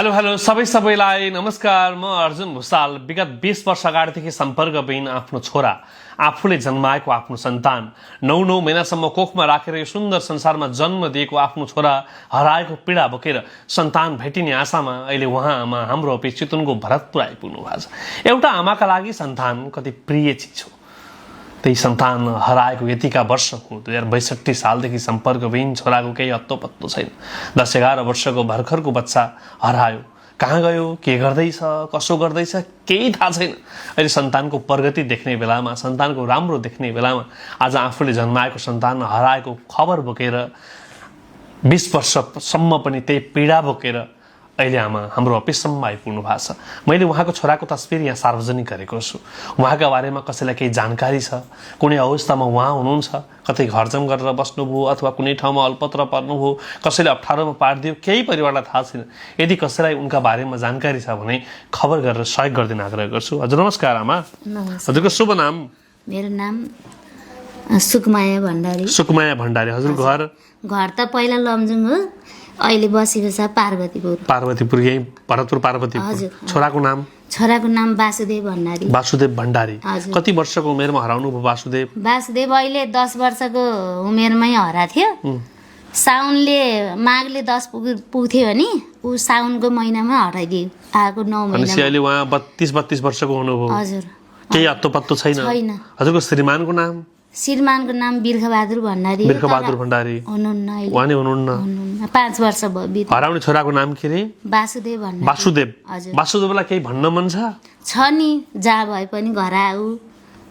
Hello सबैलाई नमस्कार। म अर्जुन भुसाल। विगत 20 वर्ष अगाडिदेखि सम्पर्कविहीन आफ्नो छोरा, आफूले जन्माएको आफ्नो सन्तान, 9 महिनासम्म कोखमा राखेर यो सुन्दर संसारमा जन्म दिएको आफ्नो छोरा हराएको पीडा बोकेर सन्तान भेटिने आशामा अहिले उहाँ आमा हाम्रो चितवनको भरतपुर आइपुग्नु भएको छ। एउटा आमाका लागि सन्तान कति प्रिय चिज हो। त्यही सन्तान हराएको यतिका वर्ष हो। 2062 सालदेखि सम्पर्कविहीन छोराको केही हत्तो पत्तो छैन। 10-11 वर्षको भर्खरको बच्चा हरायो। कहाँ गयो, के गर्दैछ, कसो गर्दैछ केही थाहा छैन। अहिले सन्तानको प्रगति देख्ने बेलामा, सन्तानको राम्रो देख्ने बेलामा आज आफूले जन्माएको सन्तान हराएको खबर बोकेर 20 वर्षसम्म पनि त्यही पीडा बोकेर अहिले आमा हाम्रो अफिससम्म आइपुग्नु भएको छ। मैले उहाँको छोराको तस्बिर यहाँ सार्वजनिक गरेको छु। उहाँका बारेमा कसैलाई केही जानकारी छ, कुनै अवस्थामा उहाँ हुनुहुन्छ, कतै घरजम गरेर बस्नुभयो अथवा कुनै ठाउँमा अल्पत्र पर्नुभयो, कसैले अप्ठ्यारोमा पारिदियो, केही परिवारलाई थाहा छैन। यदि कसैलाई उनका बारेमा जानकारी छ भने खबर गरेर सहयोग गरिदिन आग्रह गर्छु। हजुर नमस्कार आमा। हजुरको शुभ नाम? मेरो नाम सुकमाया भण्डारी। सुकमाया भण्डारी। हजुर घर त पहिला लमजुङ हो, अहिले बसेको पार्वतीपुर। पार्वतीपुर, यही भरतपुर पार्वतीपुर। छोराको नाम वासुदेव भण्डारी। वासुदेव भण्डारी। कति वर्षको उमेरमा हराउनु भयो वासुदेव? वासुदेव अहिले 10 वर्षको उमेरमै हरा थियो। साउनले माघले 10 पुग्थ्यो भने ऊ साउनको महिनामा हराइदियो। आएको 9 महिना। अहिले उहाँ 32 वर्षको हुनुभयो। हजुर। केही हत्तो पत्तो छैन? हजुरको श्रीमानको नाम? श्रीमानको नाम बिर्खबहादुर भण्डारी। बिर्खबहादुर भण्डारी हुनुहुन्न। उहाँ नै हुनुहुन्न। 5 वर्ष भयो। हराउने छोराको नाम के रे? वासुदेव भण्डारी। वासुदेव। वासुदेवलाई केही भन्न मन छ नि? जहाँ भए पनि घर आऊ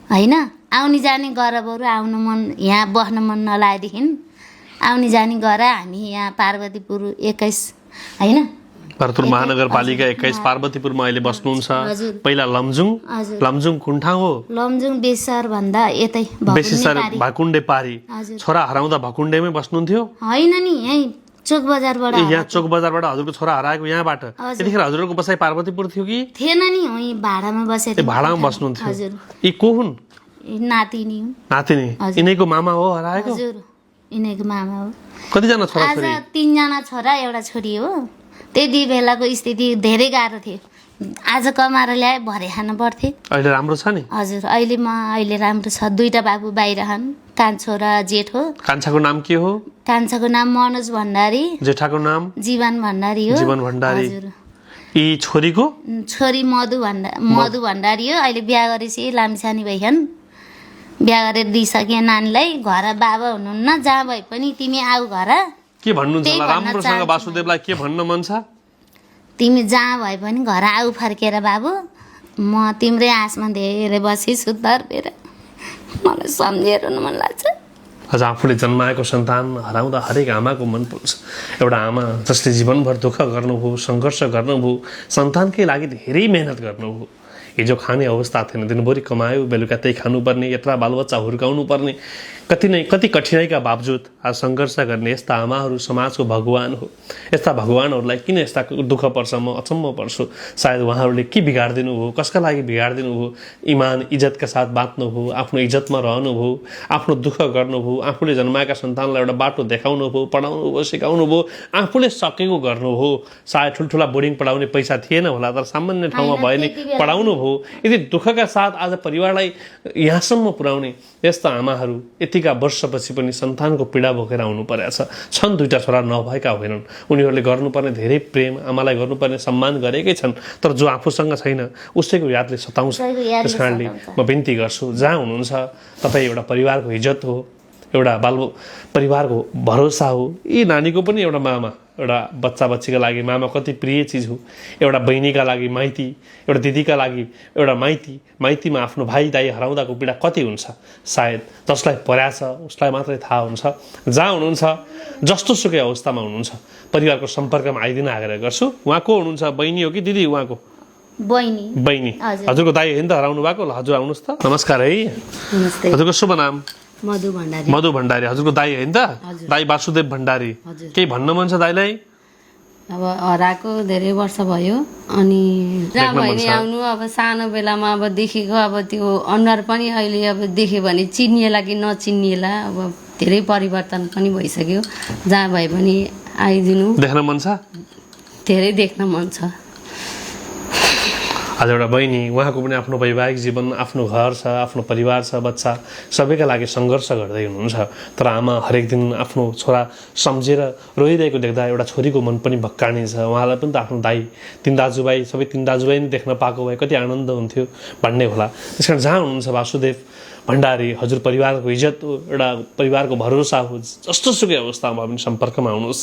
हैन, आउने जाने गर। बरु आउनु मन, यहाँ बस्न मन नलागेदेखि आउने जाने गर। हामी यहाँ पार्वतीपुर 21 हैन, भरतपुर महानगरपालिका 21 पार्वतीपुरमा अहिले बस्नुहुन्छ। पहिला लमजुङ कुन ठाउँ हो? लमजुङ बेसर भन्दा यतै बेसीसर भकुण्डे पारी। छोरा हराउँदा भकुण्डेमै बस्नुहुन्थ्यो? हैन नि, यही चोक बजारबाट। यहाँ चोक बजारबाट हजुरको छोरा हराएको यहाँबाट? त्यतिखेर हजुरको बसाइ पार्वतीपुर थियो कि थिएन नि? यही भाडामा बसेको। भाडामा बस्नुहुन्थ्यो। हजुर। यी को हुन्? नातिनी हुन्। नातिनी? यिनैको मामा हो हराएको? हजुर, यिनैको मामा हो। कतिजना छोरा छोरी? 3 जना छोरा, एउटा छोरी हो। त्यति बेलाको स्थिति धेरै गाह्रो थियो। आज कमाएर ल्याए भरे खान पर्थ्यो। अहिले राम्रो छ नि? हजुर, अहिले राम्रो छ। 2टा बाबु बाहिर छन्। कान्छो र जेठ हो। कान्छाको नाम के हो? कान्छाको नाम मनोज भण्डारी। जेठाको नाम? जीवन भण्डारी हो। जीवन भण्डारी। यी छोरीको? छोरी मधु भण्डारी हो। अहिले बिहा गरेपछि लामिछानी भइछन्। बिहा गरेर दिइसके नानीलाई। घर बाबा हुनुहुन्न। जहाँ भए पनि तिमी आऊ घर। के भन्नुहुन्छ? राम्रोसँग वासुदेवलाई के भन्न मन छ? तिमी जहाँ भए पनि घर आऊ फर्केर बाबु। म तिम्रै आसमा धेरै बसी सुत्तर मलाई सम्झेर मन लाग्छ। आज आफूले जन्माएको सन्तान हराउँदा हरेक आमाको मन पुग्छ। एउटा आमा जसले जीवनभर दुःख गर्नुभयो, सङ्घर्ष गर्नुभयो, सन्तानकै लागि धेरै मेहनत गर्नुभयो। हिजो खाने अवस्था थिएन, दिनभरि कमायो, बेलुका त्यही खानुपर्ने, यत्रा बालबच्चा हुर्काउनु पर्ने, कति कठिनाइका बावजुद आज सङ्घर्ष गर्ने यस्ता आमाहरू समाजको भगवान हो। यस्ता भगवानहरूलाई किन यस्ता दुःख पर्छ? म अचम्म पर्छु। सायद उहाँहरूले के बिगाडिदिनु भयो, कसका लागि बिगाडिदिनु भयो? इमान इज्जतका साथ बाँच्नुभयो, आफ्नो इज्जतमा रहनुभयो, आफ्नो दुःख गर्नुभयो, आफूले जन्माएका सन्तानलाई एउटा बाटो देखाउनु भयो, पढाउनु भयो, सिकाउनु भयो, आफूले सकेको गर्नुभयो। सायद ठुल्ठुला बोर्डिङ पढाउने पैसा थिएन होला, तर सामान्य ठाउँमा भयो नि पढाउनु भयो। यदि दुःखका साथ आज परिवारलाई यहाँसम्म पुर्याउने यस्ता आमाहरू यतिका वर्षपछि पनि सन्तानको पीडा बोकेर आउनु परेको छन्। 2टा छोरा नभएका होइनन्। उनीहरूले गर्नुपर्ने धेरै प्रेम, आमालाई गर्नुपर्ने सम्मान गरेकै छन्, तर जो आफूसँग छैन उसैको यादले सताउँछ। त्यस कारणले म बिन्ती गर्छु, जहाँ हुनुहुन्छ तपाईँ एउटा परिवारको इज्जत हो, एउटा परिवारको भरोसा हो। यी नानीको पनि एउटा मामा, एउटा बच्चा बच्चीका लागि मामा कति प्रिय चिज हो। एउटा बहिनीका लागि माइती, एउटा दिदीका लागि एउटा माइतीमा आफ्नो भाइ दाइ हराउँदाको पीडा कति हुन्छ। सायद जसलाई पर्याछ उसलाई मात्रै थाहा हुन्छ। जहाँ हुनुहुन्छ, जस्तो सुकै अवस्थामा हुनुहुन्छ, परिवारको सम्पर्कमा आइदिन आग्रह गर्छु। उहाँ को हुनुहुन्छ? बहिनी हो कि दिदी? उहाँको बहिनी। हजुरको दाइ होइन त हराउनु भएको? हजुर आउनुहोस् त। नमस्कार है। हजुरको शुभ नाम? मधु भण्डारी। हजुरको दाइ होइन त? दाइ वासुदेव भण्डारी। केही भन्न मन छ दाइलाई? अब हराएको धेरै वर्ष भयो। अनि जहाँ भए आउनु, अब सानो बेलामा अब देखेको, अब त्यो अनुहार पनि अहिले अब देख्यो भने चिनिएला कि नचिनिएला, अब धेरै परिवर्तन पनि भइसक्यो। जहाँ भए पनि आइदिनु। देख्न मन छ? धेरै देख्न मन छ। आज एउटा बहिनी, उहाँको पनि आफ्नो वैवाहिक जीवन, आफ्नो घर छ, आफ्नो परिवार छ, बच्चा सबैका लागि सङ्घर्ष गर्दै हुनुहुन्छ। तर आमा हरेक दिन आफ्नो छोरा सम्झेर रोइरहेको देख्दा एउटा छोरीको मन पनि भक्काने छ। उहाँलाई पनि त आफ्नो दाइ, तीन दाजुभाइ, सबै तीन दाजुभाइ नै देख्न पाएको भए कति आनन्द हुन्थ्यो भन्ने होला। त्यस कारण जहाँ हुनुहुन्छ वासुदेव भण्डारी, हजुर परिवारको इज्जत हो, एउटा परिवारको भरोसा हो। जस्तोसुकै अवस्थामा पनि सम्पर्कमा आउनुहोस्।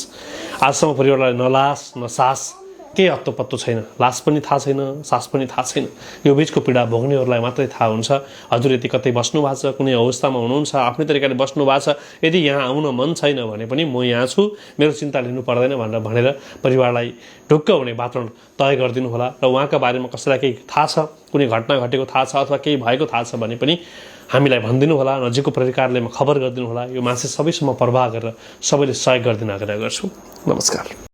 आजसम्म परिवारलाई न लास न सास केही हत्तो पत्तो छैन। लास पनि थाहा छैन, सास पनि थाहा छैन। यो बिचको पीडा भोग्नेहरूलाई मात्रै थाहा हुन्छ। हजुर यदि कतै बस्नु भएको छ, कुनै अवस्थामा हुनुहुन्छ, आफ्नै तरिकाले बस्नु भएको छ, यदि यहाँ आउन मन छैन भने पनि म यहाँ छु, मेरो चिन्ता लिनु पर्दैन भनेर परिवारलाई ढुक्क हुने वातावरण तय गरिदिनु होला। र उहाँका बारेमा कसैलाई केही थाहा छ, कुनै घटना घटेको थाहा छ अथवा केही भएको थाहा छ भने पनि हामीलाई भनिदिनु होला। नजिकको प्रहरी कार्यालयमा खबर गरिदिनु होला। यो मान्छे सबैसम्म प्रवाह गरेर सबैले सहयोग गरिदिन आग्रह गर्छु। नमस्कार।